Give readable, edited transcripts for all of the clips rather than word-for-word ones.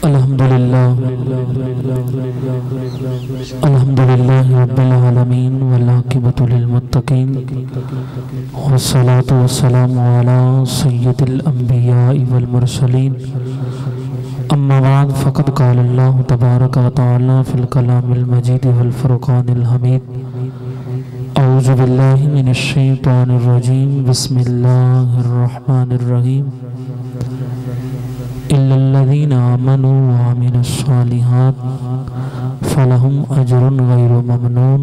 الحمدللہ رب العالمین والعاقبۃ للمتقین والصلاة والسلام علی سید الانبیاء والمرسلین اما بعد فقد قال اللہ تبارک و تعالی فی الکلام المجید والفرقان الحمید اعوذ باللہ من الشیطان الرجیم بسم اللہ الرحمن الرحیم إِلَّا الَّذِينَ آمَنُوا وَعَمِلُوا الصَّالِحَاتِ فَلَهُمْ أَجْرٌ غَيْرُ مَمْنُونٍ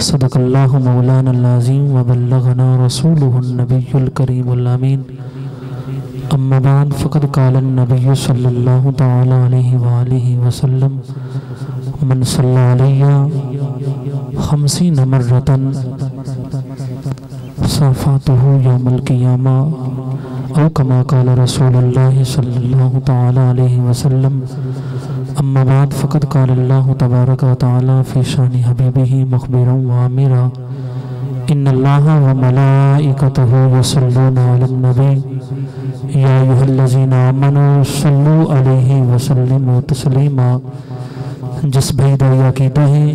صدق اللہ مولانا العظیم وبلغنا رسوله النبی الکریم الامین اما بعد فقد قال النبی صلی اللہ تعالی علیہ وآلہ وسلم من صلی علیہ 50 مرة صافته یوم القیامہ او کما قال رسول اللہ صلی اللہ تعالی علیہ وسلم اما بعد فقد قال اللہ تبارک و تعالی فی شان حبیبہ مخبرا وآمرا ان اللہ وملائکتہ یصلون علی النبی یا ایھا الذین آمنوا صلوا علیہ وسلموا تسلیما۔ جس بھائی دعوی عقیدہ ہے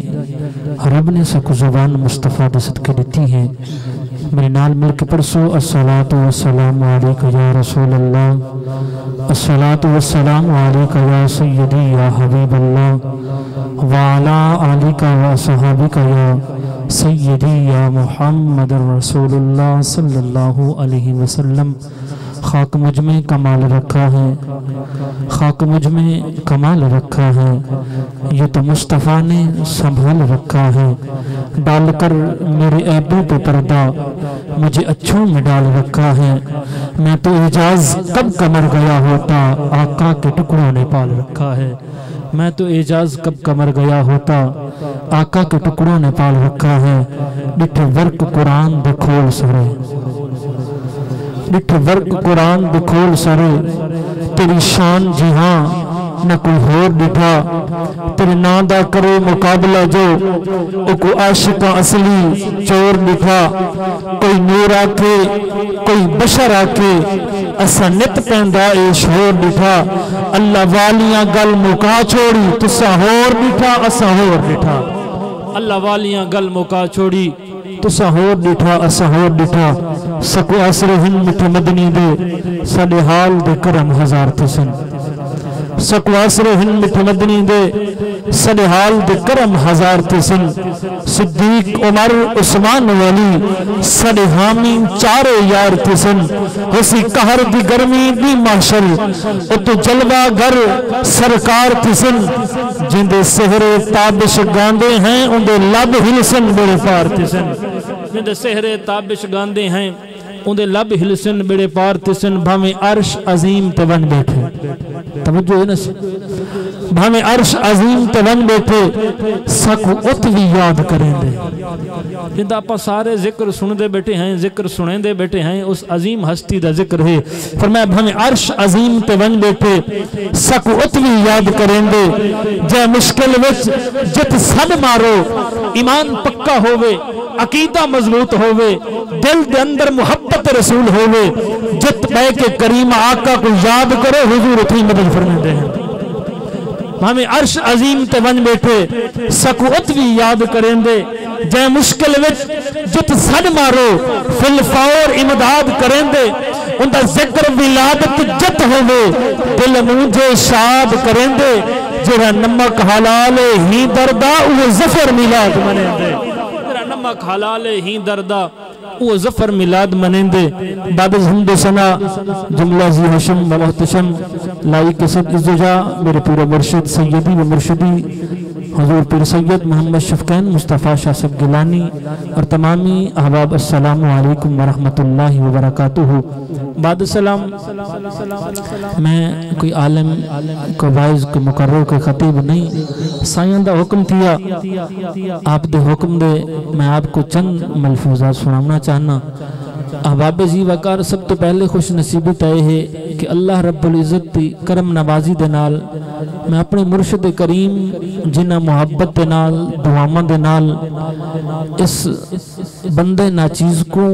رب نے سکو زبان مصطفیٰ دے صدقے دیتی ہے، میرے نال مل کے پرسو الصلاۃ والسلام علیکہ یا رسول اللہ، الصلاۃ والسلام علیکہ یا سیدی یا حبیب اللہ، وعلا آلکہ و صحابکہ یا سیدی یا محمد رسول اللہ صلی اللہ علیہ وسلم۔ خاک مجھ میں کمال رکھا ہے، خاک مجھ میں کمال رکھا ہے، یہ تو مصطفیٰ نے سنبھال رکھا ہے، ڈال کر میرے عیبوں پہ پردہ مجھے اچھوں میں ڈال رکھا ہے۔ میں تو اعجاز کب کمر گیا ہوتا، آقا کے ٹکڑوں نے پال رکھا ہے۔ میں تو اعجاز کب کمر گیا ہوتا، آقا کے ٹکڑوں نے پال رکھا ہے۔ ڈٹھ ورک قرآن دے کھول سرے، ڈٹھ ورک قرآن دے کھول سرے، تیری شان جی ہاں نہ کوئی ہور ڈٹھا، تیرے نام دا کرے مقابلہ جو او کو عاشقہ اصلی چور ڈٹھا۔ کوئی نور آکے کوئی بشر آکے اسا نت پہندہ اے شور ڈٹھا، اللہ والیاں گل مکا چھوڑی تسا ہور ڈٹھا اسا ہور ڈٹھا، اللہ والیاں گل مکا چھوڑی تسا ہور ڈٹھا اسا ہور ڈٹھا۔ سکو عصر ہند مٹھ مدنی دے ساڑے حال دے کرم ہزار تسن، سکو عصر ہند مٹھ مدنی دے ساڑے حال دے کرم ہزار تسن۔ صدیق عمر عثمان والی ساڑے حامی چارے یار تسن، اسی قہر دی گرمی دی محشر او تو جلوہ گر سرکار تسن۔ جندے سحر تابش گاندے ہیں اندے لب ہلسن بڑے پار تسن، جندے سحر تابش گاندے ہیں اندے لب ہلسن بڑے پار تسن۔ بھامیں عرش عظیم تے ون بیٹھے، توجہ ہے نا سی، بھامیں عرش عظیم تے ون بیٹھے سکو اتوی یاد کریں دے۔ جندہ اپا سارے ذکر سن دے بیٹھے ہیں، ذکر سنیں دے بیٹھے ہیں، اس عظیم ہستی دا ذکر ہے۔ فرمایا بھامیں عرش عظیم تے ون بیٹھے سکو اتوی یاد کریں دے۔ جے مشکل وچ جت سن مارو ایمان پکا ہوئے، عقیدہ مضبوط ہوئے، دل دے اندر محبت رسول ہوئے، جت بے کے کریم آقا کو یاد کرو حضور اتنی مدد فرمائے دے ہیں۔ ہمیں عرش عظیم تے ون بیٹھے سکو اتوی یاد کریں دے۔ جے مشکل وچ جت سن مارو فی الفور امداد کریں دے، اندہ ذکر ولادت جت ہوئے دل مجھے شاد کریں دے۔ جرہ نمک حلال ہی دردہ وہ ظفر میلاد منیں دے، جرہ نمک حلال ہی دردہ وہ ظفر میلاد منیں دے۔ بعد از حمد و ثنا جملہ ذی حشم و محتشم لائق صد عزجا میرے پورے مرشد سیدی و مرشدی حضور پیر سید محمد شفقین مصطفیٰ شاہ صاحب گیلانی اور تمامی احباب السلام علیکم ورحمت اللہ وبرکاتہ۔ بعد السلام، میں کوئی عالم کو وائز کو مقرر کو خطیب نہیں، سائن دا حکم تھیا، آپ دے حکم دے میں آپ کو چند ملفوظات سنانا چاہنا۔ احباب زی وقار سب تو پہلے خوش نصیبی طے ہے کہ اللہ رب العزت دی کرم نوازی دے نال میں اپنے مرشد کریم جنہ محبت دے نال دعاواں دے نال اس بندے ناچیز کو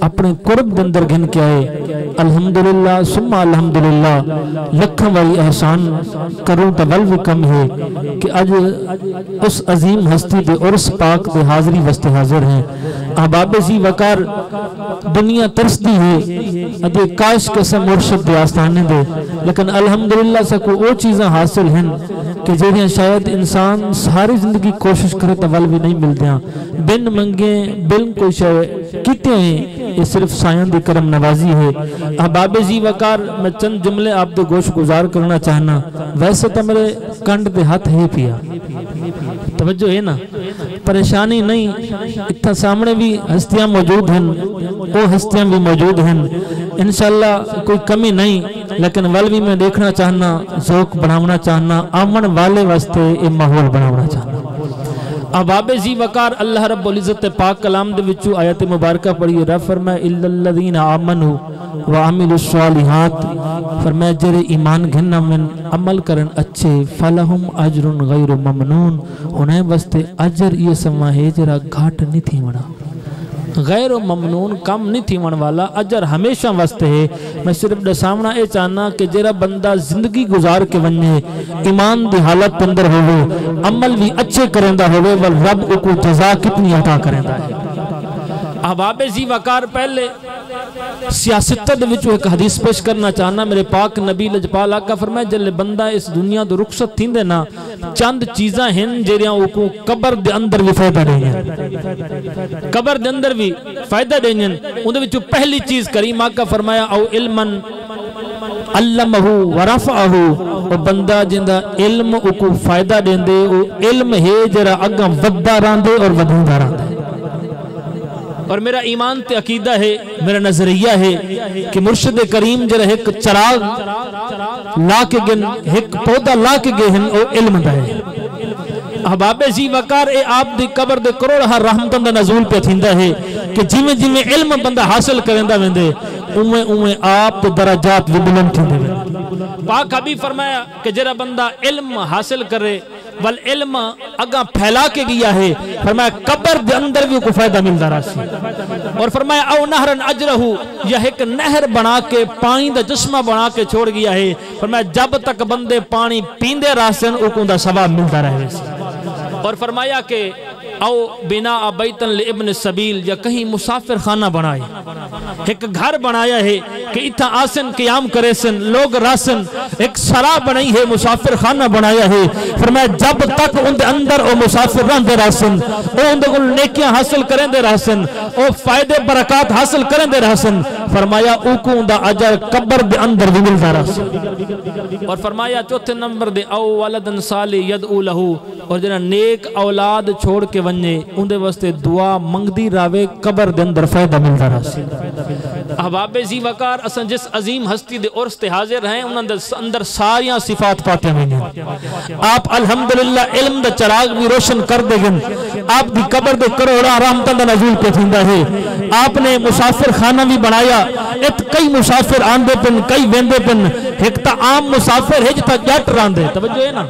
اپنے قرب دے اندر گھن کے آئے الحمدللہ ثم الحمدللہ لکھاں واری احسان کروں تو ول بھی کم ہے کہ اج اس عظیم ہستی دے عرس پاک دے حاضری وستے حاضر ہیں. احباب زی وقار دنیا ترس دی ہے ادھے کاش قسم مرشد دے آستانے دے لیکن الحمدللہ سکو او چیزاں حاصل ہیں کہ جنہیں شاید انسان ساری زندگی کوشش کرے تو ول بھی نہیں مل دیاں. بن منگے بن کوئی شے کیتے ہیں یہ صرف سائن دی کرم نوازی ہے. احباب زی وقار میں چند جملے آپ دے گوش گزار کرنا چاہنا. ویسے تو میرے کنڈ دے ہاتھ ہے پیا توجہ ہے نا پریشانی نہیں اتنا سامنے بھی ہستیاں موجود ہیں وہ ہستیاں بھی موجود ہیں انشاءاللہ کوئی کمی نہیں لیکن ول بھی میں دیکھنا چاہنا ذوق بناونا چاہنا آمن والے واسطے یہ ماحول بناونا چاہنا. احباب زی وقار اللہ رب العزت پاک کلام دے وچو آیت مبارکہ پڑھی رب فرمائے الا الذین آمنوا وعملوا الصالحات فرمائے جرے ایمان گھننا من عمل کرن اچھے فلہم اجر غیر ممنون انہیں واسطے اجر یہ سما ہے جرا گھاٹ نہیں تھی وڑا غیر ممنون کم نہیں تھی والا اجر ہمیشہ واسطے ہے. میں صرف دسامنا اے چاہنا کہ جیرا بندہ زندگی گزار کے ونجے ایمان دی حالت اندر ہوئے عمل بھی اچھے کرندہ ہوئے والرب کو جزا کتنی عطا کرندہ ہے. احباب زی وقار پہلے سیاست دے وچوں ایک حدیث پیش کرنا چاہنا. میرے پاک نبی لجپال آقا فرمائے جلے بندہ اس دنیا دو رخصت تھین دے نا چند چیزاں ہیں جیریاں کو قبر دے اندر بھی فائدہ دیں گے قبر دے اندر بھی فائدہ دیں گے. ان دے وچوں پہلی چیز کریم آقا فرمایا او علمن علمہو ورفعہو او بندہ جندہ علم کو فائدہ دیں دے او علم ہے جرا اگاں ودہ راندے اور ودھندہ راندے. اور میرا ایمان تے عقیدہ ہے میرا نظریہ ہے کہ مرشد کریم جرہ ایک چراغ لا کے گن ایک پودا لا کے گئے ہیں او علم دا ہے. احباب زی وقار اے آپ دی قبر دے کروڑہ رحمتن دا نزول پہ تھیندہ ہے کہ جی میں علم بندہ حاصل کرندہ ویندے اویں آپ درجات بھی بلند تھیندے ویندے. پاک حبیب فرمایا کہ جرہ بندہ علم حاصل کرے والعلم اگاں پھیلا کے گیا ہے فرمایا قبر دے اندر بھی کو فائدہ ملتا راسی. اور فرمایا او نہرن اجرہو یہ ایک نہر بنا کے پانی دا جسمہ بنا کے چھوڑ گیا ہے فرمایا جب تک بندے پانی پیندے راسن او دا ثواب ملتا رہے. اور فرمایا کہ او بنا بیتن لابن السبیل یا کہیں مسافر خانہ بنائے ایک گھر بنایا ہے کہ اتھا آسن قیام کرے سن لوگ راسن ایک سرا بنائی ہے مسافر خانہ بنایا ہے فرمایا جب تک ان دے اندر او مسافر رہن دے راسن او ان دے نیکیاں حاصل کریں دے راسن او فائدے برکات حاصل کریں دے راسن فرمایا او کو ان دا اجر قبر دے اندر بھی ملتا راسن. اور فرمایا چوتھے نمبر دے او ولدن صالح یدعو لہو اور جنہاں نیک اولاد چھوڑ کے ونجے ان دے واسطے دعا منگدی راوے قبر دے اندر فائدہ ملتا رہا. احباب زی وقار اسن جس عظیم ہستی دے عرس تے حاضر ہیں انہاں دے اندر ساریاں صفات پاتے ہیں. آپ الحمدللہ علم دا چراغ بھی روشن کر دے گن آپ دی قبر دے کروڑا رحمتاں دا نزول پہ تھیندا ہے. آپ نے مسافر خانہ بھی بنایا ات کئی مسافر آندے پن کئی ویندے پن ایک تا عام مسافر ہے جتا جٹ راندے توجہ ہے نا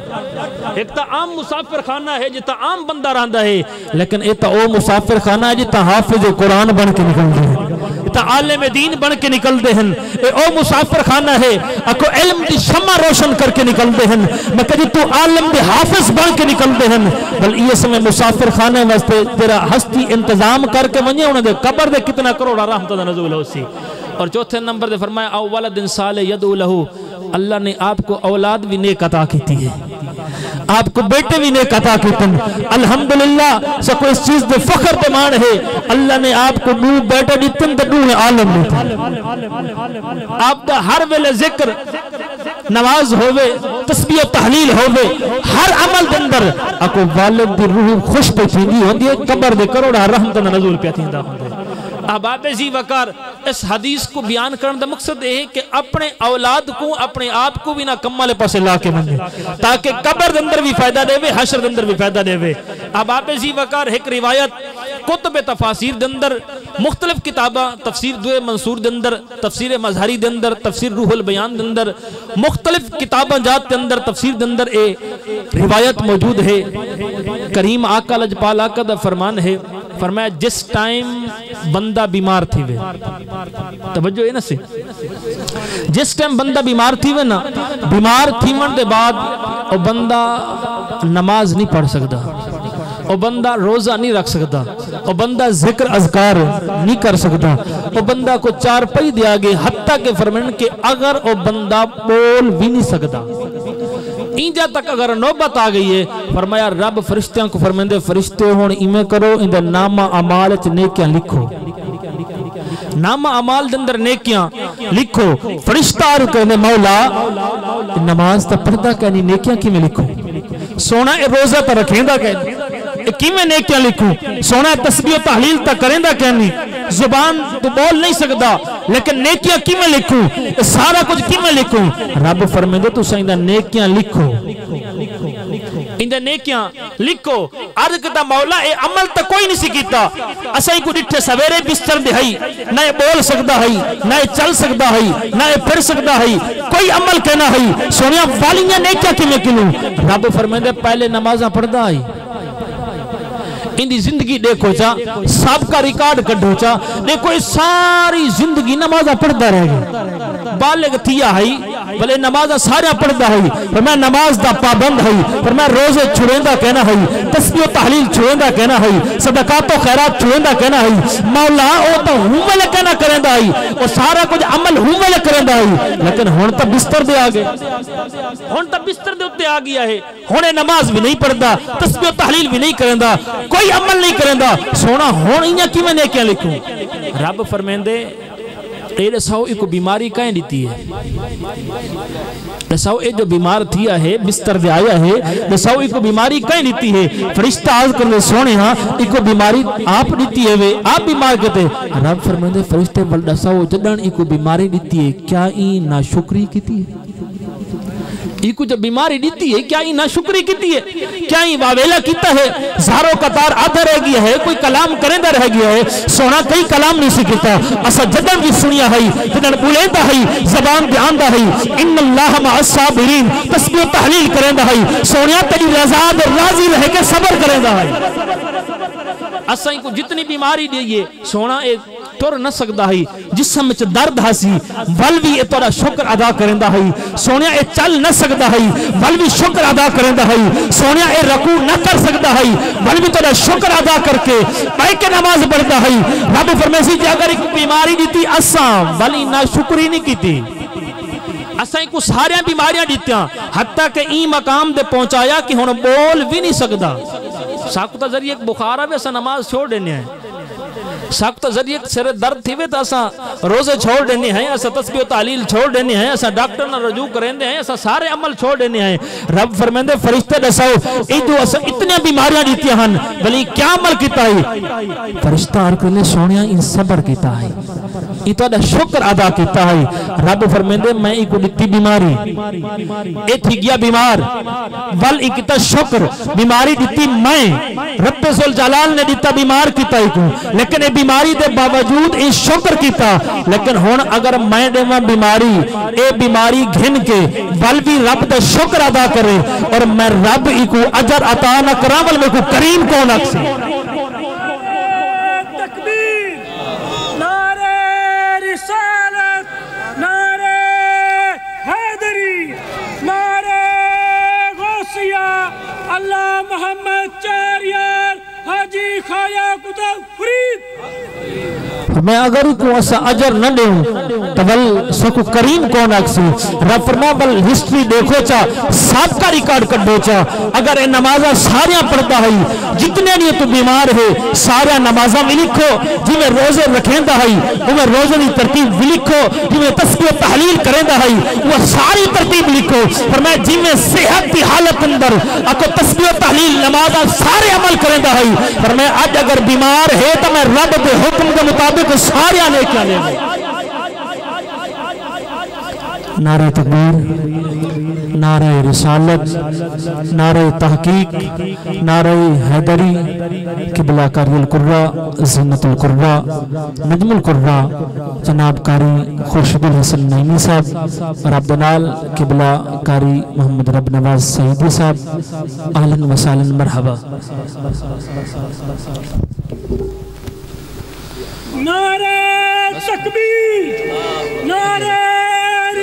ایک تا عام مسافر خانہ ہے جتا عام بندہ راندہ ہے لیکن ایتا او مسافر خانہ ہے جتا حافظ قرآن بن کے نکل دے ہیں تا عالم دین بن کے نکل دے ہیں او مسافر خانہ ہے اکو علم دی شمع روشن کر کے نکل دے ہیں میں کہی تو عالم دی حافظ بن کے نکل دے ہیں بل یہ سمیں مسافر خانہ واسطے تیرا ہستی انتظام کر کے ونجے انہوں نے قبر دے کتنا کروڑا رحمت دا نزول ہو سی. اور چوتھے نمبر دے فرمایا او ولد صالح یدعو لہو اللہ نے آپ کو اولاد بھی نیک عطا کیتی ہے آپ کو بیٹے بھی نیک عطا کیتے ہیں الحمدللہ سکو اس چیز دے فخر دے مان ہے اللہ نے آپ کو دو بیٹے دیتن دے دو عالم دیتے آپ دا ہر ویلے ذکر نواز ہوئے تسبیح و تحلیل ہوئے ہر عمل دندر اکو والد دی روح خوش پہ چینگی ہوندی ہے قبر دے کروڑا رحمت نزول پہ تھیندہ ہوندے. احباب زی وقار اس حدیث کو بیان کرنے دا مقصد ہے کہ اپنے اولاد کو اپنے آپ کو بھی نہ کمالے پاسے لا کے منجے تاکہ قبر دندر بھی فائدہ دے وے حشر دندر بھی فائدہ دے وے. احباب زی وقار ایک روایت کتب تفاسیر دندر مختلف کتابہ تفسیر دوئے منصور دندر تفسیر مظہری دندر تفسیر روح البیان دندر مختلف کتابہ جات دندر تفسیر دندر اے روایت موجود ہے. کریم آقا لجپال آقا دا فرمان ہے فرمایا جس ٹائم بندہ بیمار تھی وے توجہ ہے نا سے جس ٹائم بندہ بیمار تھی وے نا بیمار تھی من دے بعد او بندہ نماز نہیں پڑھ سکتا او بندہ روزہ نہیں رکھ سکتا او بندہ ذکر اذکار نہیں کر سکتا او بندہ کو چار پئی دیا گئے حتیٰ کہ فرمائن کہ اگر او بندہ بول بھی نہیں سکتا اینجا تک اگر نوبت آ گئی ہے فرمایا رب فرشتیاں کو فرمائن دے فرشتے ہون ایمیں کرو ان دے نامہ عمال چ نیکیاں لکھو نامہ عمال دندر نیکیاں لکھو فرشتہ آر کہنے مولا نماز تا پڑھتا کہنی نیکیاں کی میں لکھو سونا اے روزہ تا رکھیں دا کہنی کی میں نیکیاں لکھوں سونا تسبیح و تحلیل تا کریں دا کہنی زبان تو بول نہیں سکتا لیکن نیکیاں کی میں لکھوں سارا کچھ کی میں لکھوں رب فرمائے دے تو سائندہ نیکیاں لکھو اندہ نیکیاں لکھو عرض کتا مولا اے عمل تا کوئی نہیں سی کیتا اسائی کو ڈٹھے سویرے بستر دے ہائی نہ بول سکتا ہائی نہ چل سکتا ہائی نہ پھر سکتا ہائی کوئی عمل کہنا ہائی سونیا والیاں نیکیاں کی میں کلوں رب فرمائے دے پہلے نمازاں پڑھدا ہائی اندی زندگی دیکھو چا سب کا ریکارڈ کڈھو چا دیکھو اس ساری زندگی نمازہ پڑھتا رہ گئی بالغ تھیا ہائی بلے نمازہ سارا پڑھتا ہائی فرمایا نماز دا پابند ہائی فرمایا روزے چھوڑیندہ کہنا ہائی تسبیح و تحلیل چھوڑیندہ کہنا ہائی صدقات و خیرات چھوڑیندہ کہنا ہائی مولا او تو ہوں میں کہنا کریندہ ہائی او سارا کچھ عمل ہوں میں کریندہ ہائی لیکن ہون تا بستر دے آگے ہون تا بستر دے اتے آگیا ہے ہونے نماز بھی نہیں پڑھتا تسبیح و تحلیل بھی نہیں کریندہ کوئی عمل نہیں کرندہ سونا ہون انہاں کی میں نیکیاں لکھوں رب فرمیندے اے رساؤ ایک بیماری کہیں دیتی ہے رساؤ اے جو بیمار تھیا ہے بستر دے آیا ہے رساؤ ایک بیماری کہیں دیتی ہے فرشتہ آز کرنے سونے ہاں ایک بیماری آپ دیتی ہے وہ آپ بیمار کہتے ہیں رب فرمیندے فرشتے بل رساؤ جدن ایک بیماری دیتی ہے کیا این ناشکری کیتی ہے ایک جو بیماری دیتی ہے کیا ہی ناشکری کیتی ہے کیا ہی واویلا کیتا ہے زہروں قطار آدھا رہ گیا ہے کوئی کلام کرندہ رہ گیا ہے سونا کئی کلام نہیں سکتا اسا جدن بھی سنیا ہے جدن بولیندہ ہے زبان بیاندہ ہے ان اللہ مع الصابرین تسبیح و تحلیل کرندہ ہے سونیا تیری رضا دے راضی رہ کے صبر کرندہ ہے اسا کو جتنی بیماری دیئے سونا ایک ٹر نہ سکتا ہے جسم میں درد ہاسی ولوی اے توڑا شکر ادا کرندہ ہے سونیا اے چل نہ سکتا ہے ولوی شکر ادا کرندہ ہے سونیا اے رکوع نہ کر سکتا ہے ولوی توڑا شکر ادا کر کے پائے کے نماز پڑھتا ہے رب فرمیسی جی اگر ایک بیماری دیتی اساں ولی نہ شکری نہیں کیتی اساں کو ساریاں بیماریاں دیتیاں حتیٰ کہ این مقام دے پہنچایا کہ ہن بول بھی نہیں سکتا ساکتا ذریعے ایک بخارا بھی اساں نماز چھوڑ دینے ہیں ساکتا ذریعے سر درد تھی وے تو اساں روزے چھوڑ دینے ہیں اساں تسبیح و تحلیل چھوڑ دینے ہیں اساں ڈاکٹر نہ رجوع کریں دے ہیں اساں سارے عمل چھوڑ دینے ہیں رب فرمیندے فرشتے دساؤ ایدو اساں اتنے بیماریاں دیتی ہن بلی کیا عمل کیتا ہے فرشتہ آرکلے سونیا ان صبر کیتا ہے ایتو دا شکر ادا کیتا ہے رب فرمیندے میں ایک دیتی بیماری اے تھی گیا بیمار ول ایک تا شکر بیماری دیتی میں رب ذوالجلال نے دیتا بیمار کیتا ہے لیکن اے بیماری دے باوجود اے شکر کیتا لیکن ہون اگر میں دے میں بیماری اے بیماری گھن کے ول بھی رب دے شکر ادا کرے اور میں رب ایکو اجر عطا نہ کرامل میں کو کریم کون اکسی اللہ محمد چاریار حاجی خایا کتا فرید میں اگر کو اسا اجر نہ دوں تو بل سکو کریم کون اکسی رب فرما بل ہسٹری دیکھو چا سب کا ریکارڈ کر دو چا اگر اے نمازہ ساریاں پڑھتا ہے جتنے نہیں تو بیمار ہے سارا نمازہ بھی لکھو جی میں روزے رکھیں دا ہے وہ میں روزے کی ترتیب بھی لکھو جی میں تسبیح و تحلیل کریں دا ہے وہ ساری ترتیب لکھو فرمایا جی میں صحت کی حالت اندر اکو تسبیح و تحلیل نمازہ سارے عمل کریں دا ہے فرمایا آج اگر بیمار ہے تو میں رب دے حکم کے مطابق سارے آنے کیا لے گئے نعرہ تکبیر نعرہ رسالت نعرہ تحقیق نعرہ حیدری قبلہ کاری القرہ زینت القرہ نجم القرہ جناب کاری خورشید الحسن نعیمی صاحب اور عبدالعال قبلہ کاری محمد رب نواز سعیدی صاحب اہلاً و سہلاً مرحبا نعرہ تکبیر نعرہ